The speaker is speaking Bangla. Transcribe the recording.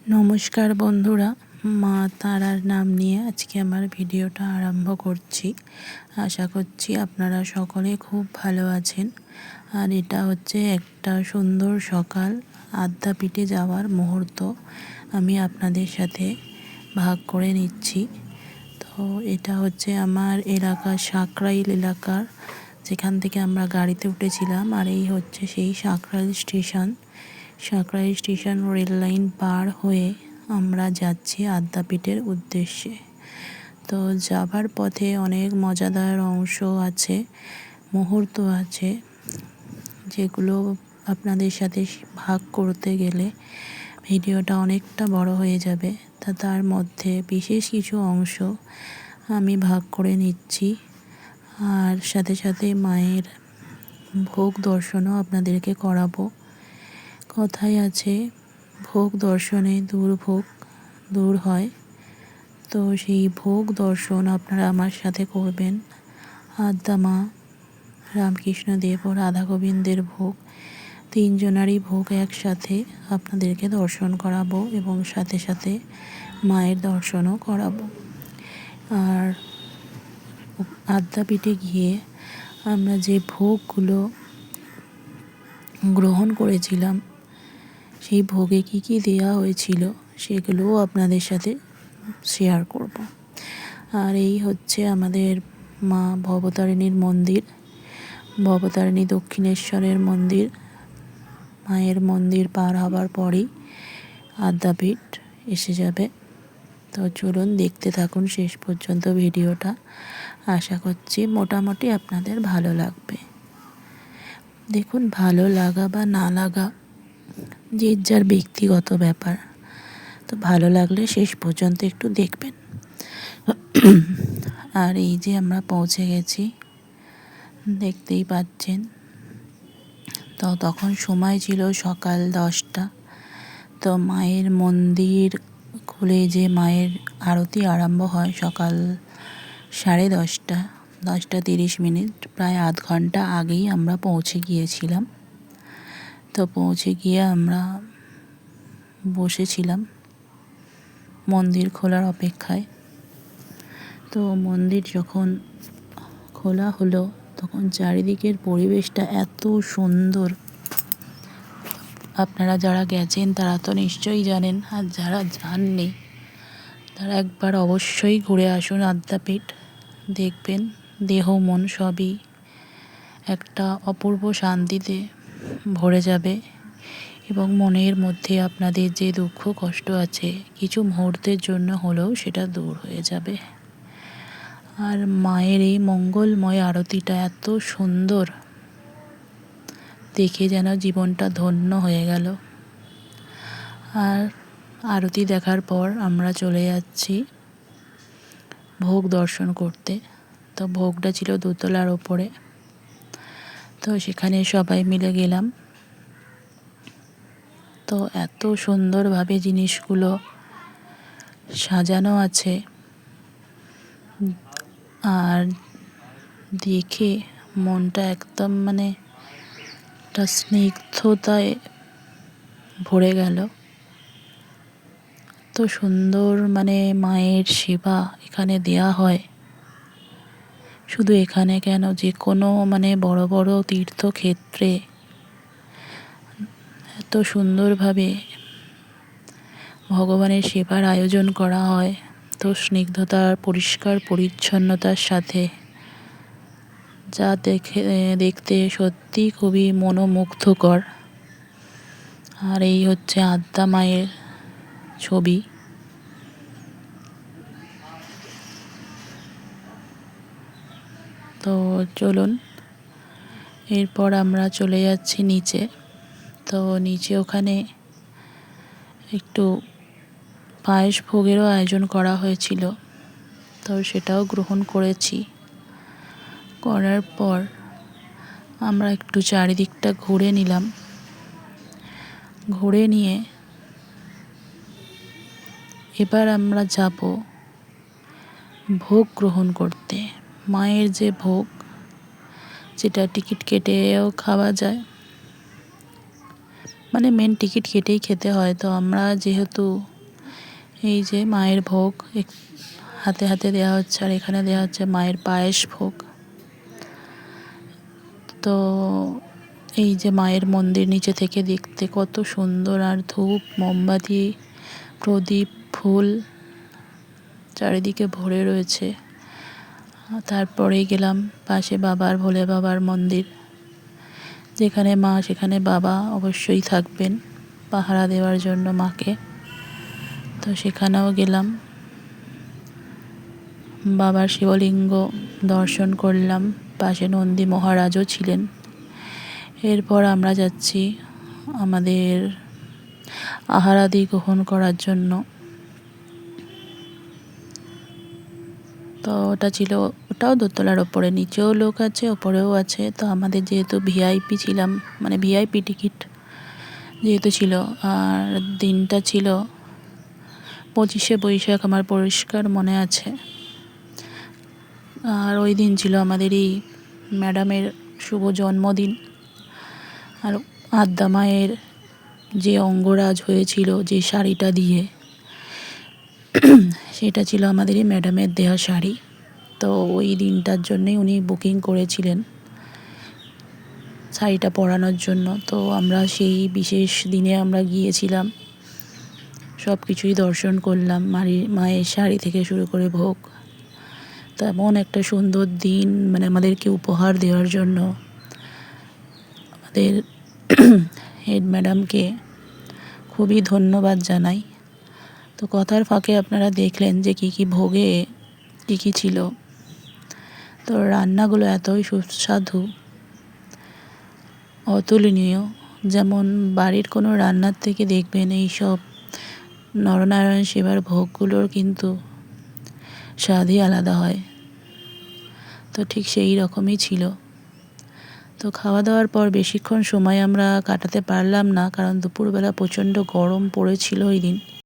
নমস্কার বন্ধুরা, মা তারার নাম নিয়ে আজকে আমার ভিডিওটা আরম্ভ করছি। আশা করছি আপনারা সকলে খুব ভালো আছেন। আর এটা হচ্ছে একটা সুন্দর সকাল, আদ্যাপীঠে যাওয়ার মুহূর্ত আমি আপনাদের সাথে ভাগ করে নিচ্ছি। তো এটা হচ্ছে আমার এলাকা, সাঁকরাইল এলাকার, যেখান থেকে আমরা গাড়িতে উঠেছিলাম। আর এই হচ্ছে সেই Sankrail station. Sankrail station rail line পার হয়ে আমরা যাচ্ছি আদ্যাপীঠের উদ্দেশ্যে। তো যাবার পথে অনেক মজাদার অংশ আছে, মুহূর্ত আছে, যেগুলো আপনাদের সাথে ভাগ করতে গেলে ভিডিওটা অনেকটা বড় হয়ে যাবে। তার মধ্যে বিশেষ কিছু অংশ আমি ভাগ করে নিচ্ছি। আর সাথে সাথে মায়ের ভোগ দর্শনও আপনাদেরকে করাবো। কথায় আছে, ভোগ দর্শনে দুর্ভোগ দূর হয়। তো সেই ভোগ দর্শন আপনারা আমার সাথে করবেন। আদ্যা মা, রামকৃষ্ণদেব ও রাধা গোবিন্দের ভোগ, তিনজনারই ভোগ একসাথে আপনাদেরকে দর্শন করাবো এবং সাথে সাথে মায়ের দর্শনও করাবো। আর আদ্যাপীঠে গিয়ে আমরা যে ভোগগুলো গ্রহণ করেছিলাম, সেই ভোগে কি কি দেওয়া হয়েছিল সেগুলোও আপনাদের সাথে শেয়ার করব। আর এই হচ্ছে আমাদের মা ভবতারিণীর মন্দির, ভবতারিণী দক্ষিণেশ্বরের মন্দির। মায়ের মন্দির পার হবার পরেই আদ্যাপীঠ এসে যাবে। তো চলুন দেখতে থাকুন শেষ পর্যন্ত ভিডিওটা। আশা করছি মোটামুটি আপনাদের ভালো লাগবে। দেখুন, ভালো লাগা বা না লাগা যে যার ব্যক্তিগত ব্যাপার। তো ভালো লাগলে শেষ পর্যন্ত একটু দেখবেন। আর এই যে আমরা পৌঁছে গেছি, দেখতেই পাচ্ছেন। তো তখন সময় ছিল সকাল 10টা। তো মায়ের মন্দির খুলে যে মায়ের আরতি আরম্ভ হয় সকাল 10:30, 10:30, প্রায় আধ ঘন্টা আগেই আমরা পৌঁছে গিয়েছিলাম। তো পৌঁছে গিয়ে আমরা বসেছিলাম মন্দির খোলার অপেক্ষায়। তো মন্দির যখন খোলা হলো তখন চারিদিকের পরিবেশটা এত সুন্দর, আপনারা যারা গেছেন তারা তো নিশ্চয়ই জানেন, আর যারা যাননি তারা একবার অবশ্যই ঘুরে আসুন আদ্যাপীঠ। দেখবেন দেহ মন সবই একটা অপূর্ব শান্তিতে ভরে যাবে এবং মনের মধ্যে আপনাদের যে দুঃখ কষ্ট আছে কিছু মুহূর্তের জন্য হলেও সেটা দূর হয়ে যাবে। আর মায়ের এই মঙ্গলময় আরতিটা এত সুন্দর, দেখে যেন জীবনটা ধন্য হয়ে গেল। আর আরতি দেখার পর আমরা চলে যাচ্ছি ভোগ দর্শন করতে। তো ভোগটা ছিল দোতলার ওপরে। তো সেখানে সবাই মিলে গেলাম। তো এত সুন্দরভাবে জিনিসগুলো সাজানো আছে, আর দেখে মনটা একদম একটা স্নিগ্ধতায় ভরে গেল। তো সুন্দর মায়ের সেবা এখানে দেয়া হয়। শুধু এখানে কেন, যে কোনো বড় বড় তীর্থক্ষেত্রে এত সুন্দরভাবে ভগবানের সেবার আয়োজন করা হয়। তো স্নিগ্ধতার, পরিষ্কার পরিচ্ছন্নতার সাথে যা দেখতে সত্যি খুবই মনোমুগ্ধকর। আর এই হচ্ছে আদ্যা মায়ের ছবি। তো চলুন, এরপর আমরা চলে যাচ্ছি নিচে। তো নিচে ওখানে একটু পায়েস ভোগেরও আয়োজন করা হয়েছিল, তো সেটাও গ্রহণ করেছি। করার পর আমরা একটু চারিদিকটা ঘুরে নিলাম। ঘুরে নিয়ে এবার আমরা যাব ভোগ গ্রহণ করতে। মায়ের যে ভোগ, যেটা টিকিট কেটেও খাওয়া যায়, মেন টিকিট কেটেই খেতে হয়। তো আমরা যেহেতু এই যে মায়ের ভোগ হাতে হাতে দেওয়া হচ্ছে, আর এখানে দেওয়া হচ্ছে মায়ের পায়েস ভোগ। তো এই যে মায়ের মন্দির নিচে থেকে দেখতে কত সুন্দর, আর ধূপ, মোমবাতি, প্রদীপ, ফুল চারিদিকে ভরে রয়েছে। তারপরেই গেলাম পাশে বাবার, ভোলে বাবার মন্দির। যেখানে মা সেখানে বাবা অবশ্যই থাকবেন পাহারা দেওয়ার জন্য মাকে। তো সেখানেও গেলাম, বাবার শিবলিঙ্গ দর্শন করলাম, পাশে নন্দী মহারাজও ছিলেন। এরপর আমরা যাচ্ছি আমাদের আহারাদি গ্রহণ করার জন্য। তো ওটাও দোতলার ওপরে, নিচেও লোক আছে, ওপরেও আছে। তো আমাদের যেহেতু ভিআইপি ছিলাম, মানে ভিআইপি টিকিট যেহেতু ছিল, আর দিনটা ছিল 25শে বৈশাখ, আমার পরিষ্কার মনে আছে। আর ওই দিন ছিল আমাদের এই ম্যাডামের শুভ জন্মদিন। আর আদ্যা মায়ের যে অঙ্গরাজ হয়েছিল যে শাড়িটা দিয়ে, সেটা ছিল আমাদের এই ম্যাডামের দেওয়া শাড়ি। তো ওই দিনটার জন্যই উনি বুকিং করেছিলেন শাড়িটা পরানোর জন্য। তো আমরা সেই বিশেষ দিনে আমরা গিয়েছিলাম, সব কিছুই দর্শন করলাম, মায়ের শাড়ি থেকে শুরু করে ভোগ। তো এমন একটা সুন্দর দিন, মানে আমাদেরকে উপহার দেওয়ার জন্য আমাদের হেড ম্যাডামকে খুবই ধন্যবাদ জানাই। তো কথার ফাঁকে আপনারা দেখলেন যে কী কী ভোগে কী কী ছিল। তো রান্নাগুলো এতই সুস্বাদু, অতুলনীয়। যেমন বাড়ির কোনো রান্নার থেকে দেখবেন এই সব নরনারায়ণ সেবার ভোগগুলোর কিন্তু স্বাদই আলাদা হয়। তো ঠিক সেই রকমই ছিল। তো খাওয়া দাওয়ার পর বেশিক্ষণ সময় আমরা কাটাতে পারলাম না, কারণ দুপুরবেলা প্রচণ্ড গরম পড়েছিল ওই দিন।